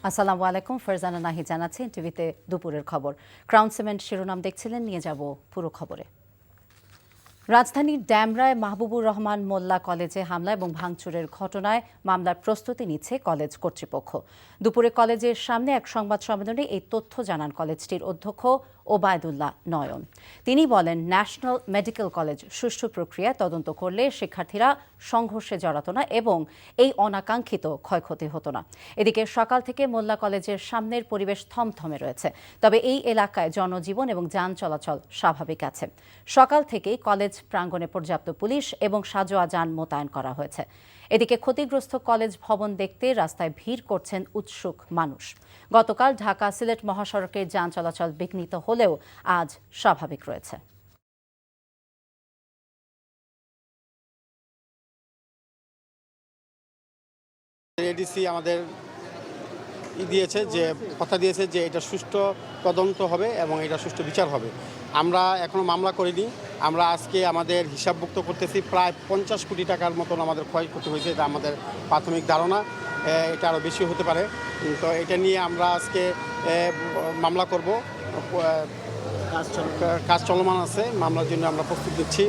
আসসালামু আলাইকুম, ফারজানা নাহি জানাচ্ছি টিভিতে দুপুরের খবর। ক্রাউন সিমেন্ট শিরোনাম দেখছিলেন, নিয়ে যাব পুরো খবরে। রাজধানীর ড্যামরায় মাহবুবুর রহমান মোল্লা কলেজে হামলা এবং ভাঙচুরের ঘটনায় মামলার প্রস্তুতি নিচ্ছে কলেজ কর্তৃপক্ষ। দুপুরে কলেজের সামনে এক সংবাদ সম্মেলনে এই তথ্য জানান কলেজটির অধ্যক্ষ ওবায়দুল্লাহ নয়ন। তিনি বলেন, ন্যাশনাল মেডিকেল কলেজ সুষ্ঠু প্রক্রিয়ায় তদন্ত করলে শিক্ষার্থীরা সংঘর্ষে জড়াতো না এবং এই অনাকাঙ্ক্ষিত ক্ষয়ক্ষতি হতো না। এদিকে সকাল থেকে মোল্লা কলেজের সামনের পরিবেশ থমথমে রয়েছে, তবে এই এলাকায় জনজীবন এবং যান চলাচল স্বাভাবিক আছে। সকাল থেকেই কলেজ প্রাঙ্গণে পর্যাপ্ত পুলিশ এবং সাজোয়া যান মোতায়েন করা হয়েছে। এদিকে ক্ষতিগ্রস্ত কলেজ ভবন দেখতে রাস্তায় ভিড় করছেন উৎসুক মানুষ। গতকাল ঢাকা সিলেট মহাসড়কে যান চলাচল বিঘ্নিত হলেও আজ স্বাভাবিক রয়েছে। এডিসি আমাদের কথা দিয়েছে যে এটা সুষ্ঠু তদন্ত হবে এবং এটা সুষ্ঠু বিচার হবে। আমরা এখনো মামলা করিনি। আমরা আজকে আমাদের হিসাবভুক্ত করতেছি প্রায় 50 কোটি টাকার মতন আমাদের ক্ষয়ক্ষতি হয়েছে, এটা আমাদের প্রাথমিক ধারণা। এটা আরও বেশি হতে পারে। তো এটা নিয়ে আমরা আজকে মামলা করব। কাজ চলমান আছে, মামলার জন্য আমরা প্রস্তুত নিচ্ছি।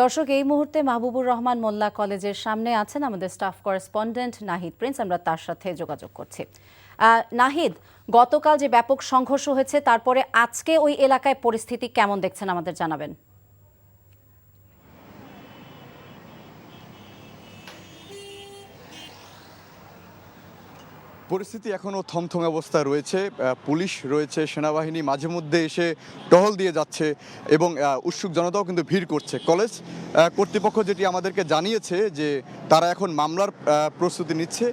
দর্শক, এই মুহূর্তে মাহবুবুর রহমান মোল্লা কলেজের সামনে আছেন আমাদের স্টাফ করেসপন্ডেন্ট নাহিদ প্রিন্স। আমরা তার সাথে যোগাযোগ করছি। নাহিদ, গতকাল যে ব্যাপক সংঘর্ষ হয়েছে, তারপরে আজকে ওই এলাকায় পরিস্থিতি কেমন দেখছেন আমাদের জানাবেন। পরিস্থিতি এখনও থমথমে অবস্থায় রয়েছে। পুলিশ রয়েছে, সেনাবাহিনী মাঝে মধ্যে এসে টহল দিয়ে যাচ্ছে এবং উৎসুক জনতাও কিন্তু ভিড় করছে। কলেজ কর্তৃপক্ষ যেটি আমাদেরকে জানিয়েছে যে তারা এখন মামলার প্রস্তুতি নিচ্ছে,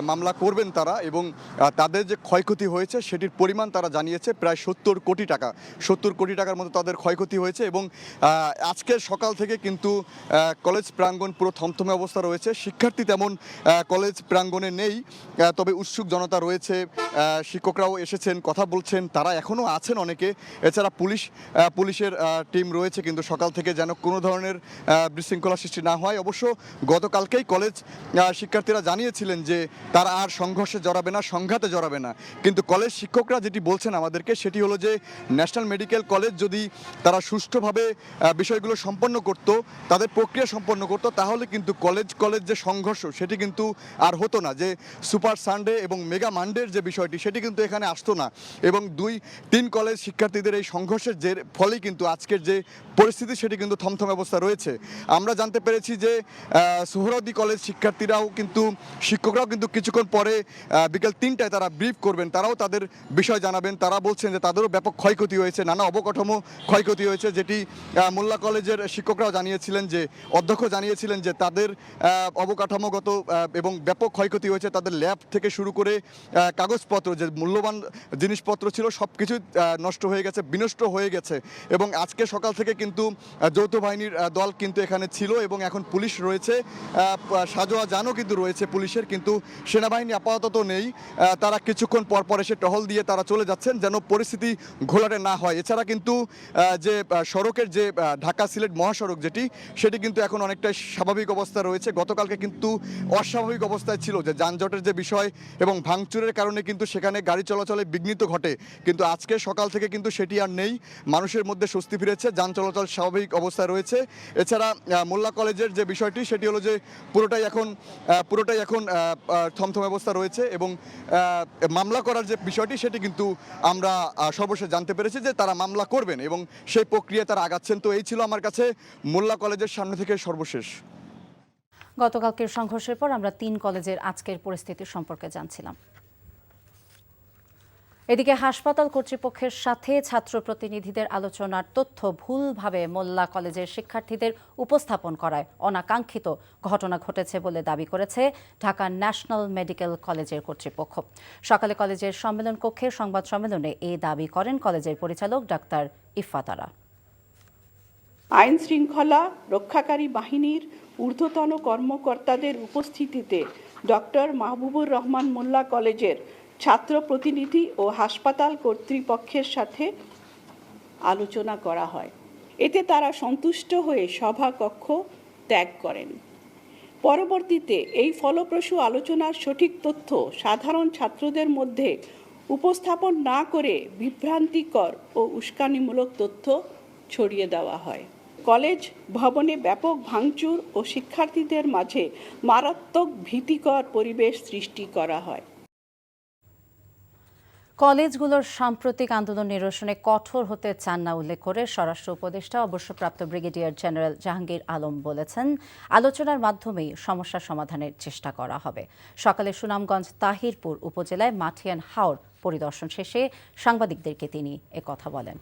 মামলা করবেন তারা, এবং তাদের যে ক্ষয়ক্ষতি হয়েছে সেটির পরিমাণ তারা জানিয়েছে প্রায় 70 কোটি টাকা। 70 কোটি টাকার মতো তাদের ক্ষয়ক্ষতি হয়েছে এবং আজকে সকাল থেকে কিন্তু কলেজ প্রাঙ্গণ পুরো থমথমে অবস্থা রয়েছে। শিক্ষার্থী তেমন কলেজ প্রাঙ্গণে নেই, তবে উৎসুক জনতা রয়েছে। শিক্ষকরাও এসেছেন, কথা বলছেন, তারা এখনও আছেন অনেকে। এছাড়া পুলিশের টিম রয়েছে কিন্তু সকাল থেকে, যেন কোনো ধরনের বিশৃঙ্খলা সৃষ্টি না হয়। অবশ্য গতকালকেই কলেজ শিক্ষার্থীরা জানিয়েছিলেন যে তারা আর সংঘর্ষে জড়াবে না, সংঘাতে জড়াবে না। কিন্তু কলেজ শিক্ষকরা যেটি বলছেন আমাদেরকে সেটি হলো যে ন্যাশনাল মেডিকেল কলেজ যদি তারা সুষ্ঠুভাবে বিষয়গুলো সম্পন্ন করত, তাদের প্রক্রিয়া সম্পন্ন করত, তাহলে কিন্তু কলেজ যে সংঘর্ষ সেটি কিন্তু আর হতো না। যে সুপার সানডে এবং মেগা মানডের যে বিষয়টি সেটি কিন্তু এখানে আসতো না। এবং 2-3 কলেজ শিক্ষার্থীদের এই সংঘর্ষের যে ফলেই কিন্তু আজকের যে পরিস্থিতি সেটি কিন্তু থমথমে অবস্থা রয়েছে। আমরা জানতে পেরেছি যে সোহরাওয়ার্দী কলেজ শিক্ষকরাও কিন্তু কিছুক্ষণ পরে বিকেল 3টায় তারা ব্রিফ করবেন, তারাও তাদের বিষয় জানাবেন। তারা বলছেন যে তাদেরও ব্যাপক ক্ষয়ক্ষতি হয়েছে, নানা অবকাঠামো ক্ষয়ক্ষতি হয়েছে, যেটি মোল্লা কলেজের শিক্ষকরাও জানিয়েছিলেন, যে অধ্যক্ষ জানিয়েছিলেন যে তাদের অবকাঠামোগত এবং ব্যাপক ক্ষয়ক্ষতি হয়েছে। তাদের ল্যাব থেকে শুরু করে কাগজপত্র, যে মূল্যবান জিনিসপত্র ছিল, সব কিছু নষ্ট হয়ে গেছে, বিনষ্ট হয়ে গেছে। এবং আজকে সকাল থেকে কিন্তু যৌথ বাহিনীর দল কিন্তু এখানে ছিল এবং এখন পুলিশ রয়েছে, সাজোয়া যানও কিন্তু রয়েছে পুলিশের, কিন্তু সেনাবাহিনী আপাতত নেই। তারা কিছুক্ষণ পর এসে টহল দিয়ে তারা চলে যাচ্ছেন, যেন পরিস্থিতি ঘোলাটে না হয়। এছাড়া কিন্তু যে সড়কের যে ঢাকা সিলেট মহাসড়ক সেটি কিন্তু এখন অনেকটাই স্বাভাবিক অবস্থা রয়েছে। গতকালকে কিন্তু অস্বাভাবিক অবস্থায় ছিল, যে যানজটের যে বিষয় এবং ভাঙচুরের কারণে কিন্তু সেখানে গাড়ি চলাচলে বিঘ্নিত ঘটে, কিন্তু আজকে সকাল থেকে কিন্তু সেটি আর নেই। মানুষের মধ্যে স্বস্তি ফিরেছে, যান চলাচল স্বাভাবিক অবস্থায় রয়েছে। এছাড়া মোল্লা কলেজের যে বিষয়টি সেটি হলো যে পুরোটাই এখন থমথমে অবস্থা রয়েছে এবং মামলা করার যে বিষয়টি সেটি কিন্তু আমরা সর্বশেষ জানতে পেরেছি যে তারা মামলা করবেন এবং সেই প্রক্রিয়ায় তারা আগাচ্ছেন। তো এই ছিল আমার কাছে মোল্লা কলেজের সামনে থেকে সর্বশেষ। গতকালকের সংঘর্ষের পর আমরা 3 কলেজের আজকের পরিস্থিতি সম্পর্কে জানছিলাম। এদিকে হাসপাতাল কর্তৃপক্ষের সাথে ছাত্র প্রতিনিধিদের আলোচনার তথ্য ভুলভাবে মোল্লা কলেজের শিক্ষার্থীদের উপস্থাপন করায় অনাকাঙ্ক্ষিত ঘটনা ঘটেছে বলে দাবি করেছে ঢাকা ন্যাশনাল মেডিকেল কলেজের কর্তৃপক্ষ। সকালে কলেজের সম্মেলন কক্ষে সংবাদ সম্মেলনে এই দাবি করেন কলেজের পরিচালক ডাক্তার ইফফাত আরা। আইন শৃঙ্খলা রক্ষাকারী বাহিনীর ঊর্ধ্বতন কর্মকর্তাদের উপস্থিতিতে ডক্টর মাহবুবুর রহমান মোল্লা কলেজের ছাত্র প্রতিনিধি ও হাসপাতাল কর্তৃপক্ষের সাথে আলোচনা করা হয়। এতে তারা সন্তুষ্ট হয়ে সভাকক্ষ ত্যাগ করেন। পরবর্তীতে এই ফলপ্রসূ আলোচনার সঠিক তথ্য সাধারণ ছাত্রদের মধ্যে উপস্থাপন না করে বিভ্রান্তিকর ও উস্কানিমূলক তথ্য ছড়িয়ে দেওয়া হয়। কলেজ ভবনে ব্যাপক ভাঙচুর ও শিক্ষার্থীদের মাঝে মারাত্মক ভীতিকর পরিবেশ সৃষ্টি করা হয়। কলেজগুলোর সাম্প্রতিক আন্দোলন নিরসনে কঠোর হতে চান না উল্লেখ করে স্বরাষ্ট্র উপদেষ্টা অবসরপ্রাপ্ত ব্রিগেডিয়ার জেনারেল জাহাঙ্গীর আলম বলেছেন, আলোচনার মাধ্যমেই সমস্যা সমাধানের চেষ্টা করা হবে। সকালে সুনামগঞ্জ তাহিরপুর উপজেলায় মাঠিয়ান হাওর পরিদর্শন শেষে সাংবাদিকদেরকে তিনি একথা বলেন।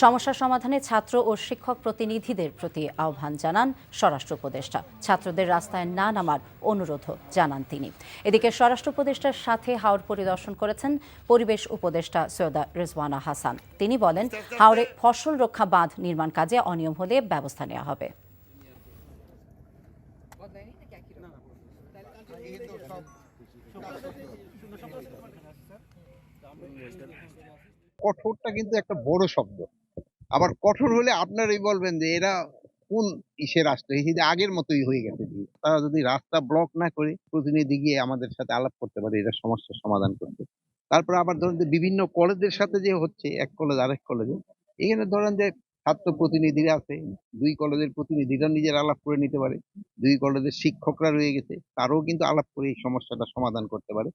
সমস্যা সমাধানে ছাত্র ও শিক্ষক প্রতিনিধিদের প্রতি আহ্বান জানান স্বরাষ্ট্র উপদেষ্টা। ছাত্রদের রাস্তায় না নামার অনুরোধও জানান তিনি। এদিকে স্বরাষ্ট্র উপদেষ্টার সাথে হাওর পরিদর্শন করেছেন পরিবেশ উপদেষ্টা সৈয়দা রিজওয়ানা হাসান। তিনি বলেন, হাওরে ফসল রক্ষা বাঁধ নির্মাণ কাজে অনিয়ম হলে ব্যবস্থা নেওয়া হবে। কঠোরটা কিন্তু একটা বড় শব্দ। আবার কঠোর হলে আপনারাই বলবেন যে এরা কোন রাষ্ট্র, এই যে আগের মতোই হয়ে গেছে। তারা যদি রাস্তা ব্লক না করে প্রতিনিধি গিয়ে আমাদের সাথে আলাপ করতে পারে এটা সমস্যার সমাধান করতে। তারপর আবার ধরেন যে বিভিন্ন কলেজের সাথে যে হচ্ছে, এক কলেজ আরেক কলেজে, এখানে ধরেন যে ছাত্র প্রতিনিধিরা আছে, দুই কলেজের প্রতিনিধিরা নিজের আলাপ করে নিতে পারে, দুই কলেজের শিক্ষকরা রয়ে গেছে, তারাও কিন্তু আলাপ করে এই সমস্যাটা সমাধান করতে পারে।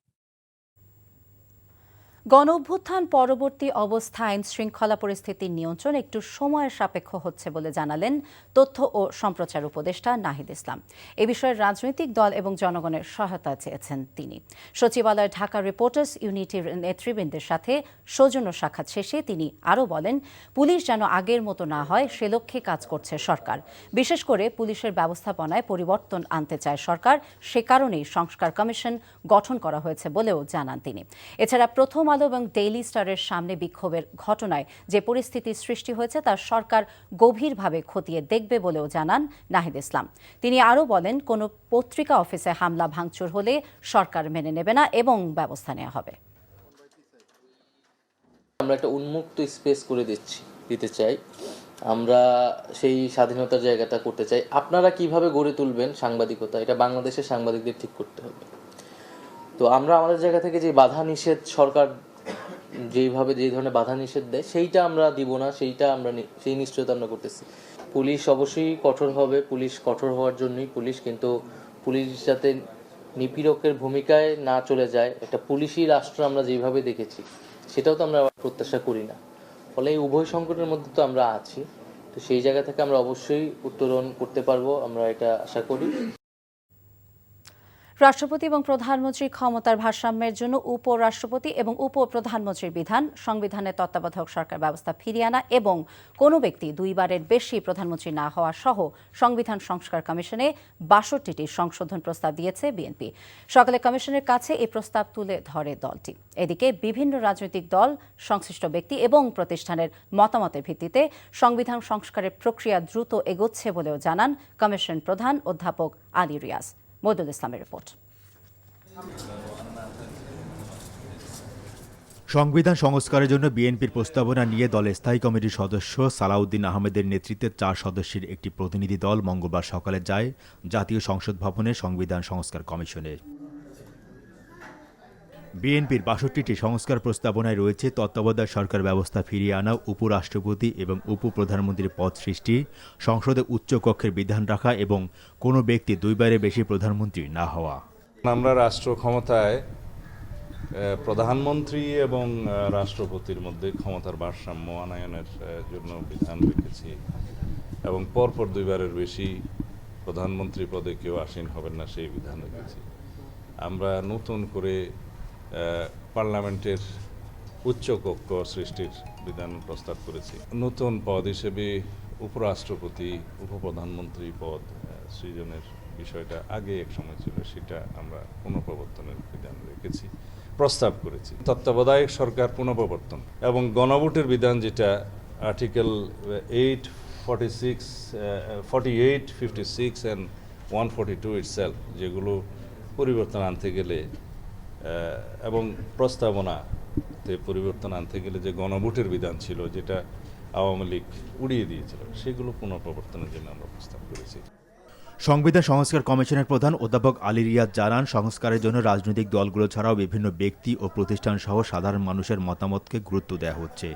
গণঅভ্যুত্থান পরবর্তী অবস্থা আইন শৃঙ্খলা পরিস্থিতির নিয়ন্ত্রণ একটু সময়ের সাপেক্ষ হচ্ছে বলে জানালেন তথ্য ও সম্প্রচার উপদেষ্টা নাহিদ ইসলাম। এ বিষয়ে রাজনৈতিক দল এবং জনগণের সহায়তা চেয়েছেন তিনি। সচিবালয়ে ঢাকা রিপোর্টার্স ইউনিটির নেতৃবৃন্দের সাথে সৌজন্য সাক্ষাৎ শেষে তিনি আরও বলেন, পুলিশ যেন আগের মতো না হয় সে লক্ষ্যে কাজ করছে সরকার। বিশেষ করে পুলিশের ব্যবস্থাপনায় পরিবর্তন আনতে চায় সরকার, সে কারণেই সংস্কার কমিশন গঠন করা হয়েছে বলেও জানান তিনি। এছাড়া প্রথম আলো এবং ডেইলি স্টারের সামনে বিক্ষোভের ঘটনায় যে পরিস্থিতির সৃষ্টি হয়েছে তা সরকার গভীরভাবে খতিয়ে দেখবে বলেও জানান নাহিদ ইসলাম। তিনি আরও বলেন, কোনো পত্রিকা অফিসে হামলা ভাঙচুর হলে সরকার মেনে নেবে না এবং ব্যবস্থা নেওয়া হবে। আমরা একটা উন্মুক্ত স্পেস করে দিতে চাই, আমরা সেই স্বাধীনতার জায়গাটা করতে চাই। আপনারা কিভাবে গড়ে তুলবেন সাংবাদিকতা, এটা বাংলাদেশের সাংবাদিকদের ঠিক করতে হবে। তো আমরা আমাদের জায়গা থেকে যে বাধা নিষেধ সরকার যে ধরনের বাধা নিষেধ দেয় সেইটা আমরা দিব না, সেই নিশ্চয়তা আমরা করতেছি। পুলিশ অবশ্যই কঠোর হবে, পুলিশ কঠোর হওয়ার জন্যই পুলিশ, কিন্তু পুলিশ যাতে নিপীড়কের ভূমিকায় না চলে যায়, একটা পুলিশি রাষ্ট্র আমরা যেভাবে দেখেছি সেটাও তো আমরা প্রত্যাশা করি না। ফলে এই উভয় সংকটের মধ্যে তো আমরা আছি, তো সেই জায়গা থেকে আমরা অবশ্যই উত্তরণ করতে পারবো, আমরা এটা আশা করি। রাষ্ট্রপতি এবং প্রধানমন্ত্রীর ক্ষমতার ভারসাম্যের জন্য উপরাষ্ট্রপতি এবং উপপ্রধানমন্ত্রীর বিধান, সংবিধানের তত্ত্বাবধায়ক সরকার ব্যবস্থা ফিরিয়ে আনা এবং কোনো ব্যক্তি দুইবারের বেশি প্রধানমন্ত্রী না হওয়া সহ সংবিধান সংস্কার কমিশনে ৬২টি সংশোধন প্রস্তাব দিয়েছে বিএনপি। সকালে কমিশনের কাছে এই প্রস্তাব তুলে ধরে দলটি। এদিকে বিভিন্ন রাজনৈতিক দল, সংশ্লিষ্ট ব্যক্তি এবং প্রতিষ্ঠানের মতামতের ভিত্তিতে সংবিধান সংস্কারের প্রক্রিয়া দ্রুত এগোচ্ছে বলেও জানান কমিশন প্রধান অধ্যাপক আলী রিয়াজ। মইদুল ইসলামের রিপোর্ট। সংবিধান সংস্কারের জন্য বিএনপির প্রস্তাবনা নিয়ে দলের স্থায়ী কমিটির সদস্য সালাউদ্দিন আহমেদের নেতৃত্বে 4 সদস্যের একটি প্রতিনিধি দল মঙ্গলবার সকালে যায় জাতীয় সংসদ ভবনে সংবিধান সংস্কার কমিশনে। বিএনপির ৬২টি সংস্কার প্রস্তাবনায় রয়েছে তত্ত্বাবধায়ক সরকার ব্যবস্থা ফিরিয়ে আনা, উপরাষ্ট্রপতি এবং উপপ্রধানমন্ত্রীর পদ সৃষ্টি, সংসদে উচ্চকক্ষের বিধান রাখা এবং কোনো ব্যক্তি দুইবারের বেশি প্রধানমন্ত্রী না হওয়া। আমরা রাষ্ট্র ক্ষমতায় প্রধানমন্ত্রী এবং রাষ্ট্রপতির মধ্যে ক্ষমতার ভারসাম্য আনয়নের জন্য বিধান রেখেছি এবং পরপর দুইবারের বেশি প্রধানমন্ত্রী পদে কেউ আসীন হবেন না সেই বিধান রেখেছি। আমরা নতুন করে পার্লামেন্টের উচ্চকক্ষ সৃষ্টির বিধান প্রস্তাব করেছি। নতুন পদ হিসেবে উপরাষ্ট্রপতি, উপপ্রধানমন্ত্রী পদ সৃজনের বিষয়টা আগে এক সময় ছিল, সেটা আমরা পুনঃপ্রবর্তনের বিধান রেখেছি, প্রস্তাব করেছি। তত্ত্বাবধায়ক সরকার পুনঃপ্রবর্তন এবং গণভোটের বিধান, যেটা আর্টিকেল 8, 46, 48, 56 অ্যান্ড 142 ইটসেলফ, যেগুলো পরিবর্তন আনতে গেলে এবং প্রস্তাবনাতে পরিবর্তন আনতে গেলে যে গণভোটের বিধান ছিল, যেটা আওয়ামী লীগ উড়িয়ে দিয়েছিল, সেগুলো পুনঃপ্রবর্তনের জন্য আমরা প্রস্তাব করেছি। সংবিধান সংস্কার কমিশনের প্রধান অধ্যাপক আলী রিয়াদ জানান, সংস্কারের জন্য রাজনৈতিক দলগুলো ছাড়াও বিভিন্ন ব্যক্তি ও প্রতিষ্ঠান সহ সাধারণ মানুষের মতামতকে গুরুত্ব দেওয়া হচ্ছে।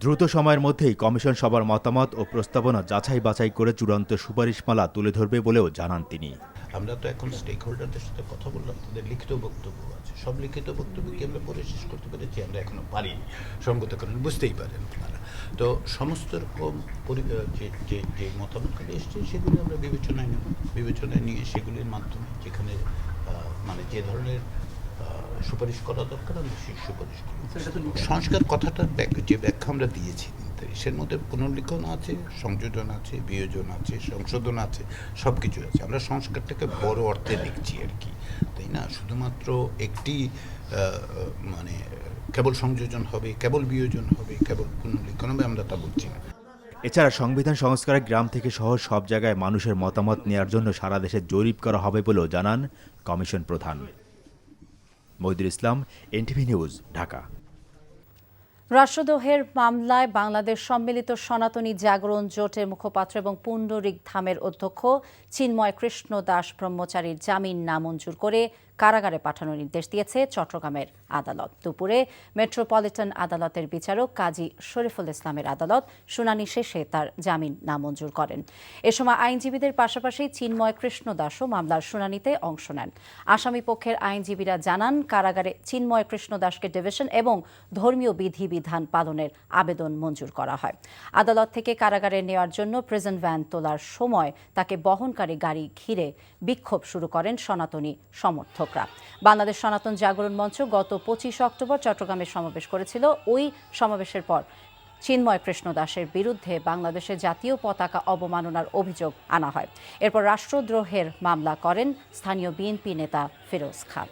দ্রুত সময়ের মধ্যেই কমিশন সবার মতামত ও প্রস্তাবনা যাচাই বাছাই করে চূড়ান্ত সুপারিশমালা তুলে ধরবে বলেও জানান তিনি। আমরা তো এখন স্টেক হোল্ডারদের সাথে কথা বললাম, তাদের লিখিত বক্তব্য আছে, সব লিখিত বক্তব্য কি আমরা পড়ে শেষ করতে পেরেছি? আমরা এখনো পারিনি, সঙ্গত কারণে বুঝতেই পারেন আপনারা। তো সমস্ত রকম যে মতামতগুলি এসছে সেগুলি আমরা বিবেচনায় নেব, বিবেচনায় নিয়ে সেগুলির মাধ্যমে যেখানে মানে যে ধরনের সুপারিশ করা দরকার আমরা সেই সুপারিশ করি। সংস্কার কথাটার যে ব্যাখ্যা আমরা দিয়েছি সের মধ্যে পুনর্লিখন আছে, সংযোজন আছে, বিয়োজন আছে, সংশোধন আছে, সব কিছু আছে। আমরা সংস্কারটাকে বড় অর্থে দেখছি আর কি, তাই না? শুধুমাত্র একটি মানে কেবল সংযোজন হবে, কেবল বিয়োজন হবে, কেবল পুনর্লিখন হবে, আমরা তা বলছি না। এছাড়া সংবিধান সংস্কারে গ্রাম থেকে শহর সব জায়গায় মানুষের মতামত নেওয়ার জন্য সারা দেশে জরিপ করা হবে বলেও জানান কমিশন প্রধান। মহিদুল ইসলাম, এনটিভি নিউজ, ঢাকা। রাষ্ট্রদ্রোহের মামলায় বাংলাদেশ সম্মিলিত সনাতনী জাগরণ জোটের মুখপাত্র এবং পুণ্ডরিক ধামের অধ্যক্ষ চিন্ময় কৃষ্ণ দাস ব্রহ্মচারীর জামিন নামঞ্জুর করে কারাগারে পাঠানোর নির্দেশ দিয়েছে চট্টগ্রামের আদালত। দুপুরে মেট্রোপলিটন আদালতের বিচারক কাজী শরীফুল ইসলামের আদালত শুনানি শেষে তার জামিন নামঞ্জুর করেন। এ সময় আইনজীবীদের পাশাপাশি চিন্ময় কৃষ্ণ দাসও মামলার শুনানিতে অংশ নেন। আসামি পক্ষের আইনজীবীরা জানান, কারাগারে চিন্ময় কৃষ্ণ দাসকে ডিভিশন এবং ধর্মীয় বিধিবিধান পালনের আবেদন মঞ্জুর করা হয়। আদালত থেকে কারাগারে নেওয়ার জন্য প্রিজন ভ্যান তোলার সময় তাকে বহনকারী গাড়ি ঘিরে বিক্ষোভ শুরু করেন সনাতনী সমর্থক। বাংলাদেশ সনাতন জাগরণ মঞ্চ গত 25 অক্টোবর চট্টগ্রামে সমাবেশ করেছিল। ওই সমাবেশের পর চিন্ময় কৃষ্ণ দাসের বিরুদ্ধে বাংলাদেশের জাতীয় পতাকা অবমাননার অভিযোগ আনা হয়। এরপর রাষ্ট্রদ্রোহের মামলা করেন স্থানীয় বিএনপি নেতা ফিরোজ খান।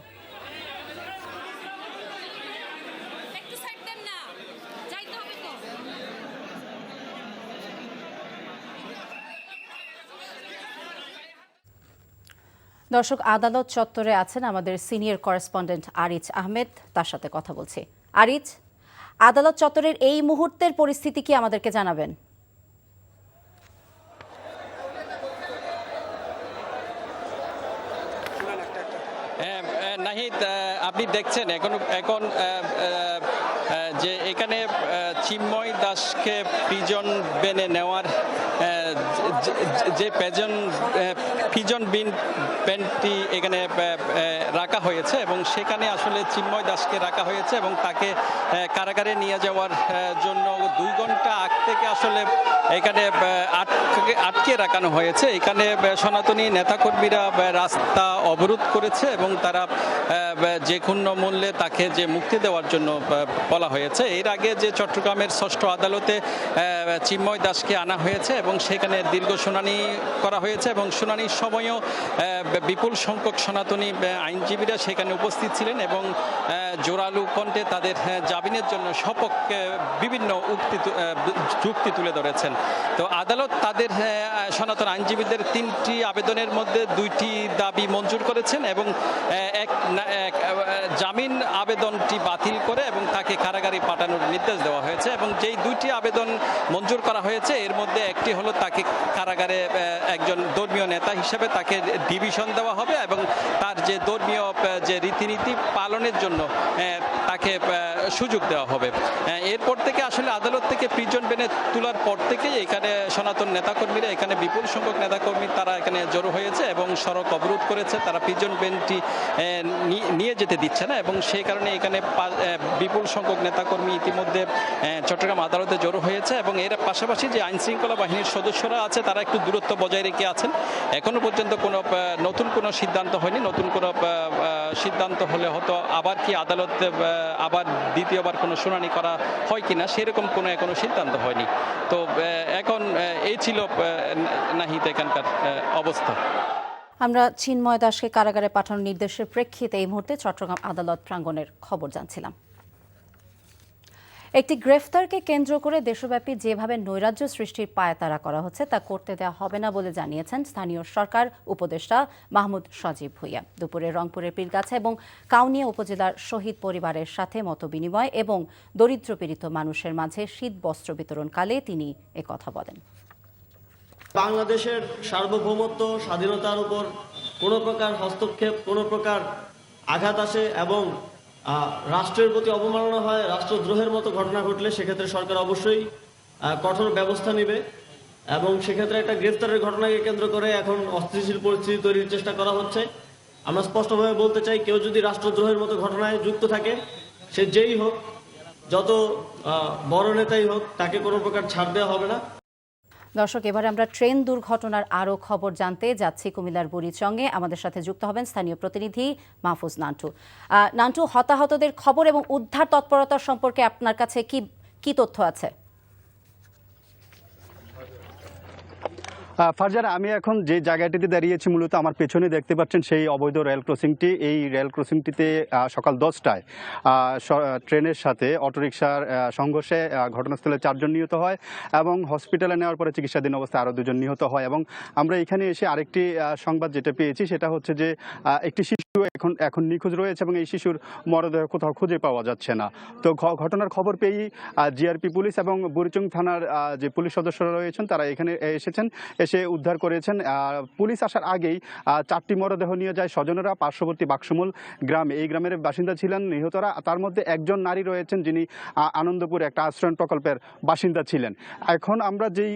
দর্শক, আদালত চত্বরে আছেন আমাদের সিনিয়র করেসপন্ডেন্ট আরিজ আহমেদ, তার সাথে কথা বলছি। আরিজ, আদালত চত্বরের এই মুহূর্তের পরিস্থিতি কি আমাদেরকে জানাবেন? নাহিদ, আপনি দেখছেন এখন যে এখানে চিন্ময় দাসকে প্রিজন বেনে নেওয়ার যে প্রিজন বেনটি এখানে রাখা হয়েছে এবং সেখানে আসলে চিন্ময় দাসকে রাখা হয়েছে এবং তাকে কারাগারে নিয়ে যাওয়ার জন্য 2 ঘন্টা আগ থেকে আসলে এখানে আটকে রাখানো হয়েছে। এখানে সনাতনী নেতাকর্মীরা রাস্তা অবরোধ করেছে এবং তারা যে কোনো মূল্যে তাকে যে মুক্তি দেওয়ার জন্য বলা হয়েছে। এর আগে যে চট্টগ্রামের 6ষ্ঠ আদালতে চিন্ময় দাসকে আনা হয়েছে এবং সেখানে দীর্ঘ শুনানি করা হয়েছে এবং শুনানির সময়ও বিপুল সংখ্যক সনাতনী আইনজীবীরা সেখানে উপস্থিত ছিলেন এবং জোরালো কণ্ঠে তাদের জামিনের জন্য সপক্ষে বিভিন্ন যুক্তি তুলে ধরেছেন। তো আদালত তাদের সনাতন আইনজীবীদের 3টি আবেদনের মধ্যে 2টি দাবি মঞ্জুর করেছেন এবং জামিন আবেদনটি বাতিল করে এবং তাকে কারাগারে পাঠানোর নির্দেশ দেওয়া হয়েছে এবং যেই 2টি আবেদন মঞ্জুর করা হয়েছে এর মধ্যে একটি হলো তাকে কারাগারে একজন ধর্মীয় নেতা হিসেবে তাকে ডিভিশন দেওয়া হবে এবং তার যে ধর্মীয় যে রীতিনীতি পালনের জন্য তাকে সুযোগ দেওয়া হবে। এরপর থেকে আসলে আদালত থেকে প্রিজন বেনে তোলার পর থেকে এখানে সনাতন নেতাকর্মীরা এখানে বিপুল সংখ্যক নেতাকর্মী তারা এখানে জড়ো হয়েছে এবং সড়ক অবরোধ করেছে। তারা প্রিজন বেনটি নিয়ে যেতে দিচ্ছে না এবং সেই কারণে এখানে বিপুল সংখ্যক নেতাকর্মী ইতিমধ্যে চট্টগ্রাম আদালতে জড়ো হয়েছে এবং এর পাশাপাশি যে আইন শৃঙ্খলা বাহিনীর সদস্যরা আছে তারা একটু দূরত্ব বজায় রেখে আছেন। এখনো পর্যন্ত নতুন কোনো সিদ্ধান্ত হয়নি। নতুন কোনো সিদ্ধান্ত হলে হয়তো আবার কি আদালতে আবার দ্বিতীয়বার কোনো শুনানি করা হয় কিনা সেরকম এখনো সিদ্ধান্ত হয়নি। তো এখন এই ছিল নাহিদ এখানকার অবস্থা। আমরা চিন্ময় দাসকে কারাগারে পাঠানোর নির্দেশের প্রেক্ষিতে এই মুহূর্তে চট্টগ্রাম আদালত প্রাঙ্গণের খবর জানছিলাম। একটি গ্রেফতারকে কেন্দ্র করে দেশব্যাপী যেভাবে নৈরাজ্য সৃষ্টির পায়তারা করা হচ্ছে তা করতে দেওয়া হবে না বলে জানিয়েছেন স্থানীয় সরকার উপদেষ্টা মাহমুদ সজীব ভুঁইয়া। দুপুরে রংপুরের পীরগাছা এবং কাউনিয়া উপজেলার শহীদ পরিবারের সাথে মতবিনিময় এবং দরিদ্র পীড়িত মানুষের মাঝে শীত বস্ত্র বিতরণকালে তিনি একথা বলেন। বাংলাদেশের সার্বভৌমত্ব স্বাধীনতার উপর কোনো প্রকার হস্তক্ষেপ, কোনো প্রকার আঘাত আসে এবং রাষ্ট্রের প্রতি অবমাননা হয়, রাষ্ট্রদ্রোহের মতো ঘটনা ঘটলে সেক্ষেত্রে সরকার অবশ্যই কঠোর ব্যবস্থা নেবে এবং সেক্ষেত্রে একটা গ্রেফতারের ঘটনাকে কেন্দ্র করে এখন অস্থিতিশীল পরিস্থিতি তৈরির চেষ্টা করা হচ্ছে। আমরা স্পষ্টভাবে বলতে চাই, কেউ যদি রাষ্ট্রদ্রোহের মতো ঘটনায় যুক্ত থাকে, সে যেই হোক, যত বড় নেতাই হোক, তাকে কোনো প্রকার ছাড় দেওয়া হবে না। দর্শক, এবারে আমরা ট্রেন দুর্ঘটনার আরও খবর জানতে যাচ্ছি কুমিল্লার বুড়িচংয়ে। আমাদের সাথে যুক্ত হবেন স্থানীয় প্রতিনিধি মাহফুজ নান্টু। নান্টু, হতাহতদের খবর এবং উদ্ধার তৎপরতা সম্পর্কে আপনার কাছে কি তথ্য আছে? ফারজানা, আমি এখন যে জায়গাটিতে দাঁড়িয়েছি মূলত আমার পেছনে দেখতে পাচ্ছেন সেই অবৈধ রেল ক্রসিংটি। এই রেল ক্রসিংটিতে সকাল 10টায় ট্রেনের সাথে অটোরিকশার সংঘর্ষে ঘটনাস্থলে 4 জন নিহত হয় এবং হসপিটালে নেওয়ার পরে চিকিৎসাধীন অবস্থায় আরও 2 জন নিহত হয়। এবং আমরা এখানে এসে আরেকটি সংবাদ যেটা পেয়েছি সেটা হচ্ছে যে একটি শিশু এখন নিখোঁজ রয়েছে এবং এই শিশুর মরদেহ কোথাও খুঁজে পাওয়া যাচ্ছে না। তো ঘটনার খবর পেয়েই জিআরপি পুলিশ এবং বুড়িচং থানার যে পুলিশ সদস্যরা রয়েছেন তারা এখানে এসেছেন, এসে উদ্ধার করেছেন। পুলিশ আসার আগেই 4টি মরদেহ নিয়ে যায় স্বজনেরা পার্শ্ববর্তী বাক্সমূল গ্রামে। এই গ্রামের বাসিন্দা ছিলেন নিহতরা, তার মধ্যে একজন নারী রয়েছেন যিনি আনন্দপুর একটা আশ্রয়ণ প্রকল্পের বাসিন্দা ছিলেন। এখন আমরা যেই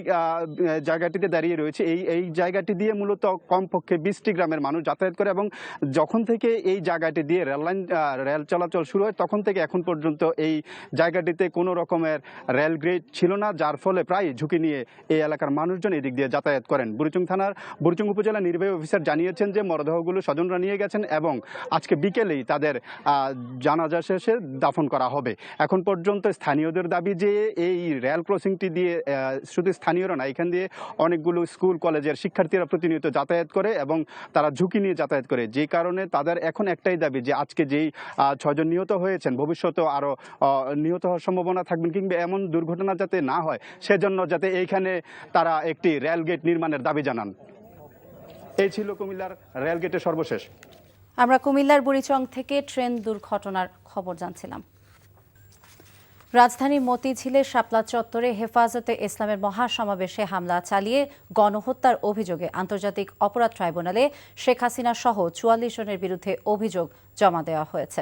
জায়গাটিতে দাঁড়িয়ে রয়েছি এই জায়গাটি দিয়ে মূলত কমপক্ষে 20টি গ্রামের মানুষ যাতায়াত করে এবং যখন থেকে এই জায়গাটি দিয়ে রেল চলাচল শুরু হয় তখন থেকে এখন পর্যন্ত এই জায়গাটিতে কোনো রকমের রেল গ্রেড ছিল না, যার ফলে প্রায় ঝুঁকি নিয়ে এই এলাকার মানুষজন এদিক দিয়ে যাতায়াত করেন। বুড়িচং থানার বুড়িচং উপজেলা নির্বাহী অফিসার জানিয়েছেন যে মরদেহগুলো স্বজনরা নিয়ে গেছেন এবং আজকে বিকেলেই তাদের জানাজা শেষে দাফন করা হবে। এখন পর্যন্ত স্থানীয়দের দাবি যে এই রেল ক্রসিংটি দিয়ে শুধু স্থানীয়রা না, এখান দিয়ে অনেকগুলো স্কুল কলেজের শিক্ষার্থীরা প্রতিনিয়ত যাতায়াত করে এবং তারা ঝুঁকি নিয়ে যাতায়াত করে, যে কারণে তাদের এখন একটাই দাবি যে আজকে যেই 6 জন নিহত হয়েছেন ভবিষ্যতেও আরও নিহত হওয়ার সম্ভাবনা থাকবেন কিংবা এমন দুর্ঘটনা যাতে না হয় সেজন্য যাতে এইখানে তারা একটি রেল গেট নির্মাণের দাবি জানান। এই ছিল কুমিল্লার রেল গেটের সর্বশেষ। আমরা কুমিল্লার বুড়িচং থেকে ট্রেন দুর্ঘটনার খবর জানছিলাম। রাজধানীর মতিঝিলে শাপলা চত্বরে হেফাজতে ইসলামের মহাসমাবেশে হামলা চালিয়ে গণহত্যার অভিযোগে আন্তর্জাতিক অপরাধ ট্রাইব্যুনালে শেখ হাসিনা সহ 44 জনের বিরুদ্ধে অভিযোগ জমা দেওয়া হয়েছে।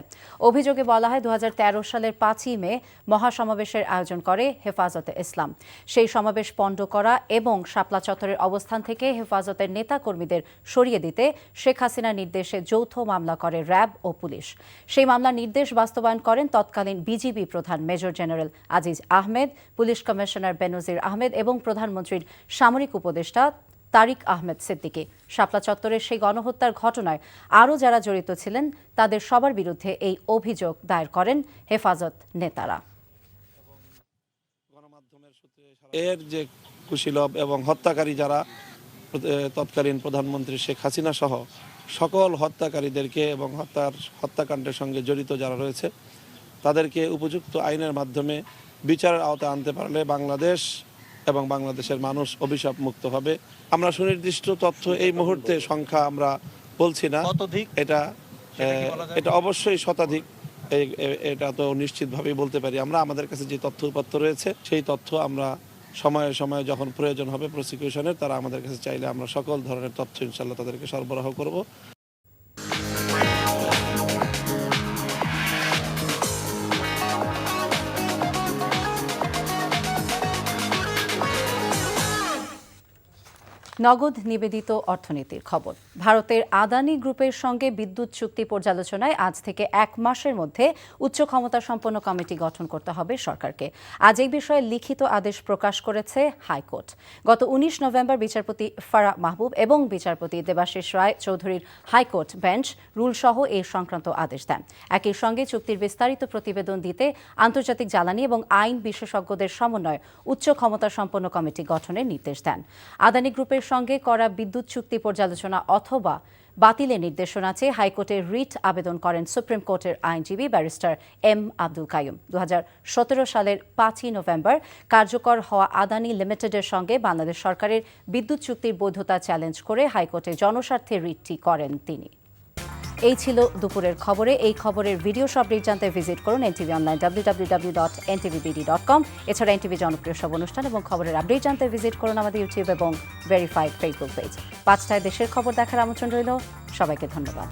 অভিযোগে বলা হয় 2013 সালের 5ই মে মহাসমাবেশের আয়োজন করে হেফাজতে ইসলাম। সেই সমাবেশ পণ্ড করা এবং শাপলা চত্বরের অবস্থান থেকে হেফাজতের নেতাকর্মীদের সরিয়ে দিতে শেখ হাসিনার নির্দেশে যৌথ মামলা করে র্যাব ও পুলিশ। সেই মামলার নির্দেশ বাস্তবায়ন করেন তৎকালীন বিজিবি প্রধান major general Aziz Ahmed, police commissioner Benazir Ahmed এবং প্রধানমন্ত্রীর সামরিক উপদেষ্টা তারিক আহমেদ সিদ্দিকী। শাপলা চত্বরের সেই গণহত্যার ঘটনায় আরও যারা জড়িত ছিলেন তাদের সবার বিরুদ্ধে এই অভিযোগ দায়ের করেন হেফাজত নেতারা। এর যে কুশীলব এবং হত্যাকারী যারা তৎকালীন প্রধানমন্ত্রী শেখ হাসিনা সহ সকল হত্যাকারীদেরকে এবং হত্যাকাণ্ডের সঙ্গে জড়িত যারা রয়েছে তাদেরকে উপযুক্ত আইনের মাধ্যমে বিচারের আওতায় আনতে পারলে বাংলাদেশ এবং বাংলাদেশের মানুষ অভিশাপ মুক্ত হবে। আমরা সুনির্দিষ্ট তথ্য এই মুহূর্তে সংখ্যা আমরা বলছি না, এটা অবশ্যই শতাধিক, এটা তো নিশ্চিতভাবেই বলতে পারি। আমরা আমাদের কাছে যে তথ্য উপাত্ত রয়েছে সেই তথ্য আমরা সময়ে সময়ে যখন প্রয়োজন হবে প্রসিকিউশনের, তারা আমাদের কাছে চাইলে আমরা সকল ধরনের তথ্য ইনশাল্লাহ তাদেরকে সরবরাহ করব। নগদ নিবেদিত অর্থনীতির খবর। ভারতের আদানি গ্রুপের সঙ্গে বিদ্যুৎ চুক্তি পর্যালোচনায় আজ থেকে 1 মাসের মধ্যে উচ্চ ক্ষমতা সম্পন্ন কমিটি গঠন করতে হবে সরকারকে। আজ এই বিষয়ে লিখিত আদেশ প্রকাশ করেছে হাইকোর্ট। গত 19 নভেম্বর বিচারপতি ফারা মাহবুব এবং বিচারপতি দেবাশিস রায় চৌধুরীর হাইকোর্ট বেঞ্চ রুলসহ এই সংক্রান্ত আদেশ দেন। একই সঙ্গে চুক্তির বিস্তারিত প্রতিবেদন দিতে আন্তর্জাতিক জ্বালানি এবং আইন বিশেষজ্ঞদের সমন্বয়ে উচ্চ ক্ষমতা সম্পন্ন কমিটি গঠনের নির্দেশ দেন। আদানি গ্রুপের সঙ্গে করা বিদ্যুৎ চুক্তি পর্যালোচনা অথবা বাতিলের নির্দেশনা চেয়ে হাইকোর্টে রিট আবেদন করেন সুপ্রিম কোর্টের আইনজীবী ব্যারিস্টার এম আব্দুল কাইয়ুম। 2017 সালের 5ই নভেম্বর কার্যকর হওয়া আদানি লিমিটেডের সঙ্গে বাংলাদেশ সরকারের বিদ্যুৎ চুক্তির বৈধতা চ্যালেঞ্জ করে হাইকোর্টে জনস্বার্থে রিটটি করেন তিনি। এই ছিল দুপুরের খবরে। এই খবরের ভিডিও সব আপডেট জানতে ভিজিট করুন এনটিভি অনলাইন www.ntvbd.com। এছাড়া এনটিভি জনপ্রিয় সব অনুষ্ঠান এবং খবরের আপডেট জানতে ভিজিট করুন আমাদের ইউটিউব এবং ভেরিফাইড ফেসবুক পেজ। 5টায় দেশের খবর দেখার আমন্ত্রণ রইল। সবাইকে ধন্যবাদ।